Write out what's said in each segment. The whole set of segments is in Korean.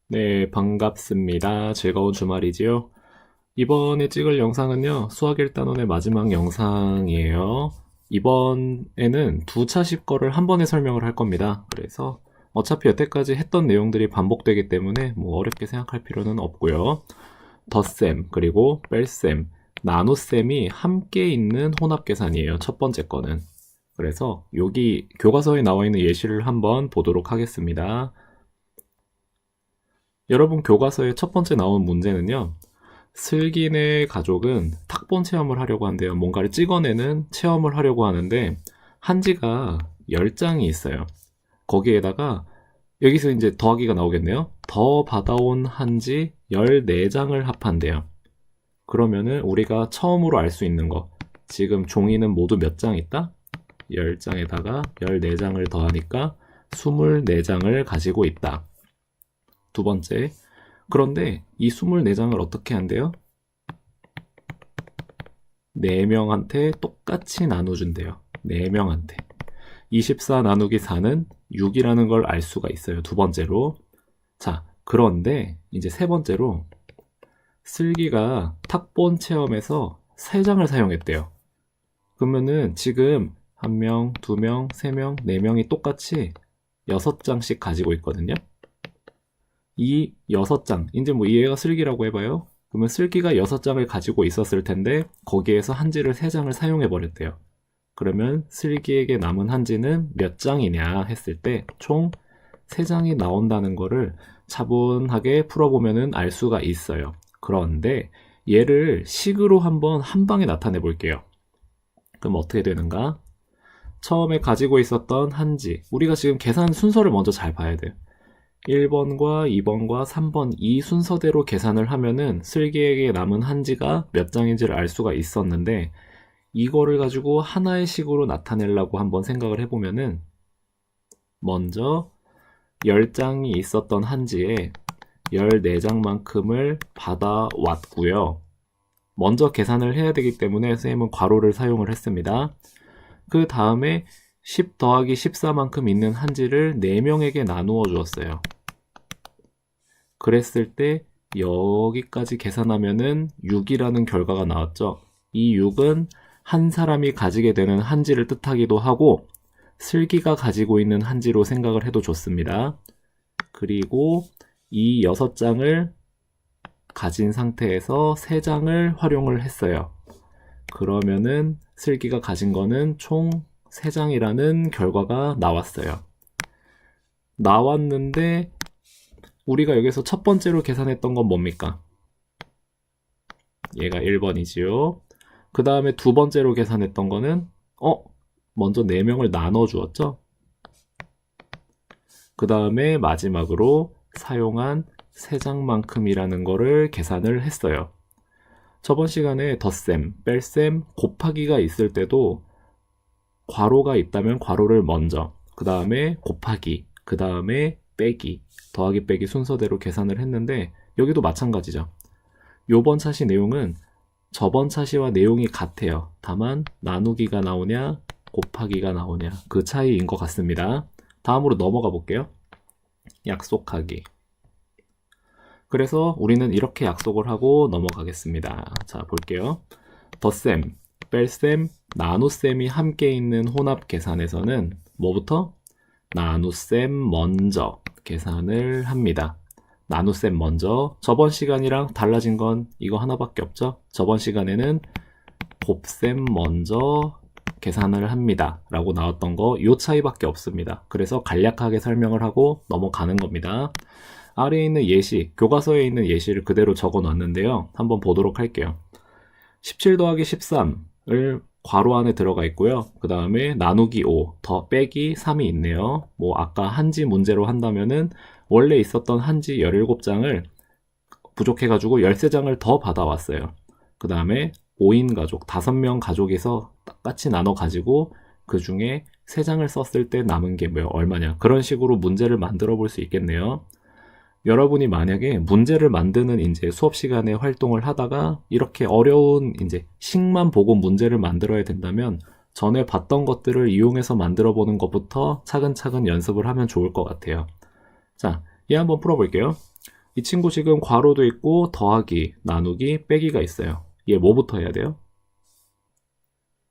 네, 반갑습니다. 즐거운 주말이지요? 이번에 찍을 영상은요, 수학 1단원의 마지막 영상이에요. 이번에는 두 차식 거를 한 번에 설명을 할 겁니다. 그래서 어차피 여태까지 했던 내용들이 반복되기 때문에 뭐 어렵게 생각할 필요는 없고요. 덧셈, 그리고 뺄셈, 나눗셈이 함께 있는 혼합계산이에요. 첫 번째 거는. 그래서 여기 교과서에 나와 있는 예시를 한번 보도록 하겠습니다. 여러분 교과서의 첫 번째 나온 문제는요. 슬기네 가족은 탁본 체험을 하려고 한대요. 뭔가를 찍어내는 체험을 하려고 하는데 한지가 10장이 있어요. 거기에다가 여기서 이제 더하기가 나오겠네요. 더 받아온 한지 14장을 합한대요. 그러면은 우리가 처음으로 알 수 있는 거, 지금 종이는 모두 몇 장 있다? 10장에다가 14장을 더하니까 24장을 가지고 있다. 두 번째, 그런데 이 24장을 어떻게 한대요? 4명한테 똑같이 나눠준대요. 4명한테. 24 나누기 4는 6이라는 걸 알 수가 있어요. 두 번째로. 자, 그런데 이제 세 번째로 슬기가 탁본 체험에서 3장을 사용했대요. 그러면은 지금 1명, 2명, 3명, 4명이 똑같이 6장씩 가지고 있거든요. 이 6장, 이제 뭐 얘가 슬기라고 해봐요. 그러면 슬기가 6장을 가지고 있었을 텐데 거기에서 한지를 3장을 사용해 버렸대요. 그러면 슬기에게 남은 한지는 몇 장이냐 했을 때 총 3장이 나온다는 거를 차분하게 풀어보면 알 수가 있어요. 그런데 얘를 식으로 한번 한 방에 나타내 볼게요. 그럼 어떻게 되는가? 처음에 가지고 있었던 한지, 우리가 지금 계산 순서를 먼저 잘 봐야 돼요. 1번과 2번과 3번 이 순서대로 계산을 하면은 슬기에게 남은 한지가 몇 장인지를 알 수가 있었는데 이거를 가지고 하나의 식으로 나타내려고 한번 생각을 해보면은 먼저 10장이 있었던 한지에 14장만큼을 받아왔고요. 먼저 계산을 해야 되기 때문에 선생님은 괄호를 사용을 했습니다. 그 다음에 10 더하기 14만큼 있는 한지를 4명에게 나누어 주었어요. 그랬을 때 여기까지 계산하면은 6이라는 결과가 나왔죠. 이 6은 한 사람이 가지게 되는 한지를 뜻하기도 하고 슬기가 가지고 있는 한지로 생각을 해도 좋습니다. 그리고 이 6장을 가진 상태에서 3장을 활용을 했어요. 그러면은 슬기가 가진 거는 총 3장이라는 결과가 나왔어요. 나왔는데 우리가 여기서 첫 번째로 계산했던 건 뭡니까? 얘가 1번이지요. 그 다음에 두 번째로 계산했던 거는 먼저 4명을 나눠 주었죠. 그 다음에 마지막으로 사용한 3장만큼이라는 거를 계산을 했어요. 저번 시간에 덧셈, 뺄셈, 곱하기가 있을 때도 괄호가 있다면 괄호를 먼저, 그 다음에 곱하기, 그 다음에 빼기, 더하기 빼기 순서대로 계산을 했는데 여기도 마찬가지죠. 요번 차시 내용은 저번 차시와 내용이 같아요. 다만 나누기가 나오냐 곱하기가 나오냐 그 차이인 것 같습니다. 다음으로 넘어가 볼게요. 약속하기. 그래서 우리는 이렇게 약속을 하고 넘어가겠습니다. 자, 볼게요. 덧셈, 뺄셈, 나눗셈이 함께 있는 혼합 계산에서는 뭐부터? 나눗셈 먼저 계산을 합니다. 나눗셈 먼저. 저번 시간이랑 달라진 건 이거 하나밖에 없죠? 저번 시간에는 곱셈 먼저 계산을 합니다. 라고 나왔던 거 이 차이밖에 없습니다. 그래서 간략하게 설명을 하고 넘어가는 겁니다. 아래에 있는 예시, 교과서에 있는 예시를 그대로 적어 놨는데요. 한번 보도록 할게요. 17 더하기 13을 괄호 안에 들어가 있고요. 그 다음에 나누기 5, 더 빼기 3이 있네요. 뭐 아까 한지 문제로 한다면은 원래 있었던 한지 17장을 부족해가지고 13장을 더 받아왔어요. 그 다음에 5인 가족, 5명 가족에서 똑같이 나눠 가지고 그 중에 3장을 썼을 때 남은 게 얼마냐. 그런 식으로 문제를 만들어 볼 수 있겠네요. 여러분이 만약에 문제를 만드는 이제 수업 시간에 활동을 하다가 이렇게 어려운 이제 식만 보고 문제를 만들어야 된다면 전에 봤던 것들을 이용해서 만들어 보는 것부터 차근차근 연습을 하면 좋을 것 같아요. 자, 얘 한번 풀어볼게요. 이 친구 지금 괄호도 있고 더하기, 나누기, 빼기가 있어요. 얘 뭐부터 해야 돼요?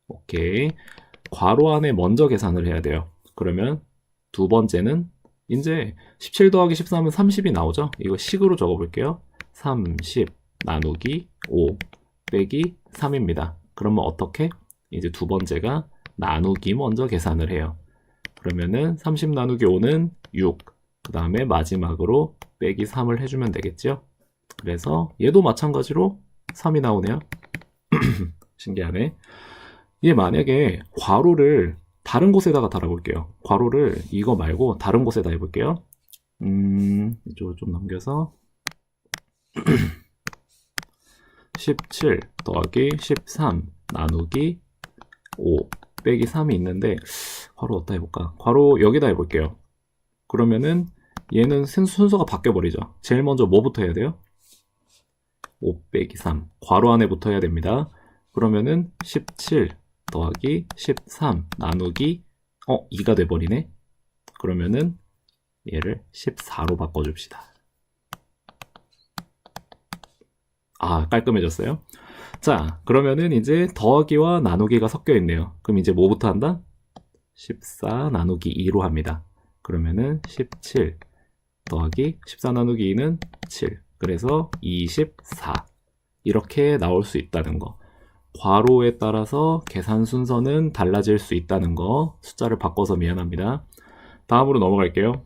오케이. 괄호 안에 먼저 계산을 해야 돼요. 그러면 두 번째는 이제 17 더하기 13은 30이 나오죠? 이거 식으로 적어볼게요. 30 나누기 5 빼기 3입니다. 그러면 어떻게? 이제 두 번째가 나누기 먼저 계산을 해요. 그러면은 30 나누기 5는 6, 그 다음에 마지막으로 빼기 3을 해주면 되겠죠? 그래서 얘도 마찬가지로 3이 나오네요. 신기하네. 얘 만약에 괄호를 다른 곳에다가 달아볼게요. 괄호를 이거 말고 다른 곳에다 해볼게요. 이쪽으로 좀 넘겨서 17 더하기 13 나누기 5 빼기 3이 있는데 괄호 어디다 해볼까? 괄호 여기다 해볼게요. 그러면은 얘는 순서가 바뀌어버리죠. 제일 먼저 뭐부터 해야 돼요? 5 빼기 3 괄호 안에 붙어야 됩니다. 그러면은 17 더하기 13 나누기 2가 돼버리네. 그러면은 얘를 14로 바꿔줍시다. 아, 깔끔해졌어요. 자, 그러면은 이제 더하기와 나누기가 섞여 있네요. 그럼 이제 뭐부터 한다? 14 나누기 2로 합니다. 그러면은 17 더하기 14 나누기 2는 7. 그래서 24. 이렇게 나올 수 있다는 거. 괄호에 따라서 계산 순서는 달라질 수 있다는 거. 숫자를 바꿔서 미안합니다. 다음으로 넘어갈게요.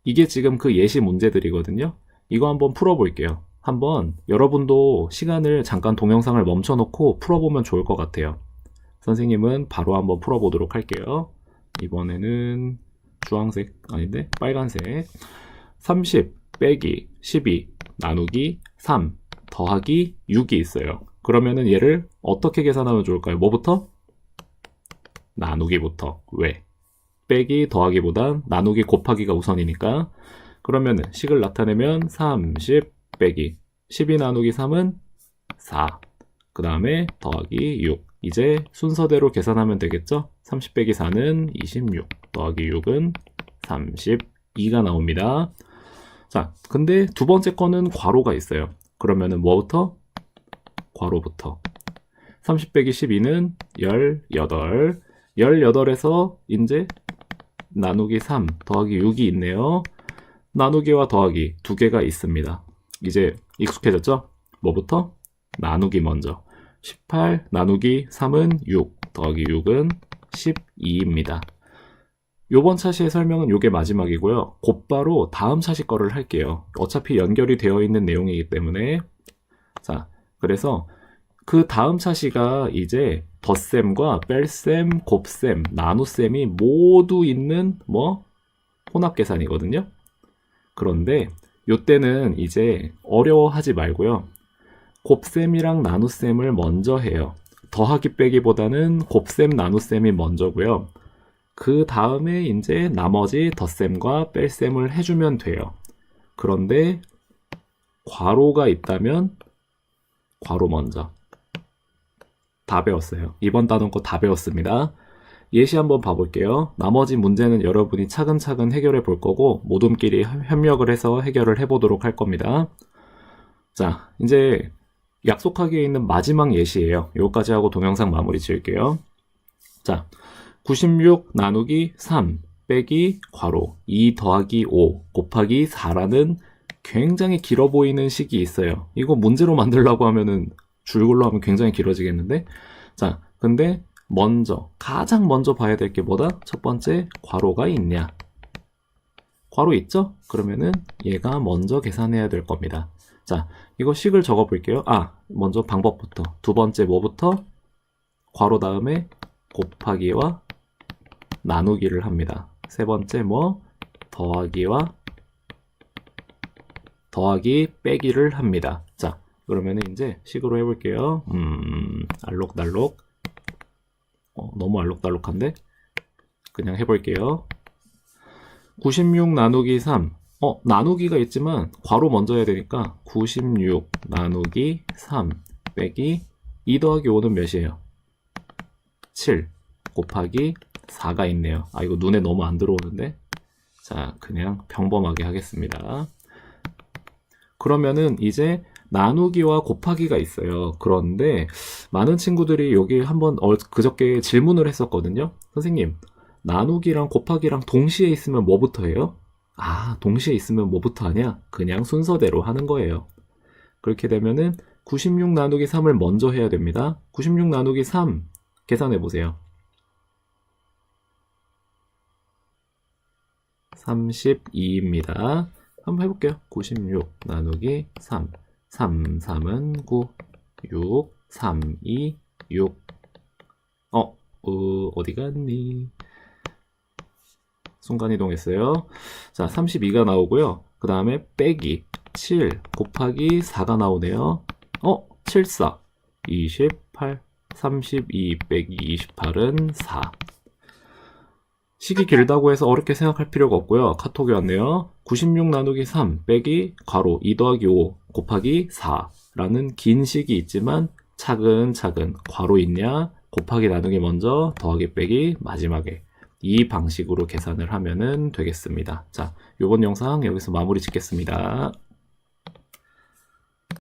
이게 지금 그 예시 문제들이거든요. 이거 한번 풀어볼게요. 한번 여러분도 시간을 잠깐 동영상을 멈춰놓고 풀어보면 좋을 것 같아요. 선생님은 바로 한번 풀어보도록 할게요. 이번에는 주황색 아닌데 빨간색. 30 빼기 12 나누기 3 더하기 6이 있어요. 그러면은 얘를 어떻게 계산하면 좋을까요? 뭐부터? 나누기부터. 왜? 빼기 더하기보단 나누기 곱하기가 우선이니까. 그러면은 식을 나타내면 30 빼기 12 나누기 3은 4. 그 다음에 더하기 6. 이제 순서대로 계산하면 되겠죠? 30 빼기 4는 26. 더하기 6은 32가 나옵니다. 자, 근데 두 번째 거는 괄호가 있어요. 그러면은 뭐부터? 괄호부터. 30 빼기 12는 18. 18에서 이제 나누기 3 더하기 6이 있네요. 나누기와 더하기 두 개가 있습니다. 이제 익숙해졌죠? 뭐부터? 나누기 먼저. 18 나누기 3은 6 더하기 6은 12입니다. 요번 차시의 설명은 요게 마지막이고요. 곧바로 다음 차시 거를 할게요. 어차피 연결이 되어 있는 내용이기 때문에. 자, 그래서 그 다음 차시가 이제 덧셈과 뺄셈, 곱셈, 나눗셈이 모두 있는 혼합계산이거든요. 그런데 요때는 이제 어려워하지 말고요. 곱셈이랑 나눗셈을 먼저 해요. 더하기 빼기보다는 곱셈, 나눗셈이 먼저고요. 그 다음에 이제 나머지 덧셈과 뺄셈을 해주면 돼요. 그런데 괄호가 있다면 괄호 먼저. 다 배웠어요. 이번 단원거 다 배웠습니다. 예시 한번 봐볼게요. 나머지 문제는 여러분이 차근차근 해결해 볼 거고 모둠끼리 협력을 해서 해결을 해보도록 할 겁니다. 자, 이제 약속하기에 있는 마지막 예시예요. 요거까지 하고 동영상 마무리 지을게요. 자, 96 나누기 3 빼기 괄호 2 더하기 5 곱하기 4라는 굉장히 길어 보이는 식이 있어요. 이거 문제로 만들려고 하면은 줄글로 하면 굉장히 길어지겠는데? 자, 근데 가장 먼저 봐야 될 게 뭐다? 첫 번째, 괄호가 있냐? 괄호 있죠? 그러면은 얘가 먼저 계산해야 될 겁니다. 자, 이거 식을 적어 볼게요. 먼저 방법부터. 두 번째 뭐부터? 괄호 다음에 곱하기와 나누기를 합니다. 세 번째 더하기 빼기를 합니다. 자, 그러면은 이제 식으로 해볼게요. 알록달록. 너무 알록달록한데? 그냥 해볼게요. 96 나누기 3. 나누기가 있지만 괄호 먼저 해야 되니까 96 나누기 3 빼기 2 더하기 5는 몇이에요? 7 곱하기 4가 있네요. 이거 눈에 너무 안 들어오는데? 자, 그냥 평범하게 하겠습니다. 그러면은 이제 나누기와 곱하기가 있어요. 그런데 많은 친구들이 여기 한번 그저께 질문을 했었거든요. 선생님, 나누기랑 곱하기랑 동시에 있으면 뭐부터 해요? 아, 동시에 있으면 뭐부터 하냐? 그냥 순서대로 하는 거예요. 그렇게 되면은 96 나누기 3을 먼저 해야 됩니다. 96 나누기 3 계산해 보세요. 32입니다. 한번 해볼게요. 96 나누기 3. 3, 3은 9. 6, 3, 2, 6. 어디 갔니? 순간이동했어요. 자, 32가 나오고요. 그 다음에 빼기 7 곱하기 4가 나오네요. 74, 28, 32 빼기 28은 4. 식이 길다고 해서 어렵게 생각할 필요가 없고요. 카톡이 왔네요. 96 나누기 3 빼기 괄호 2 더하기 5 곱하기 4라는 긴 식이 있지만 차근차근 괄호 있냐, 곱하기 나누기 먼저, 더하기 빼기 마지막에 이 방식으로 계산을 하면 되겠습니다. 자, 이번 영상 여기서 마무리 짓겠습니다.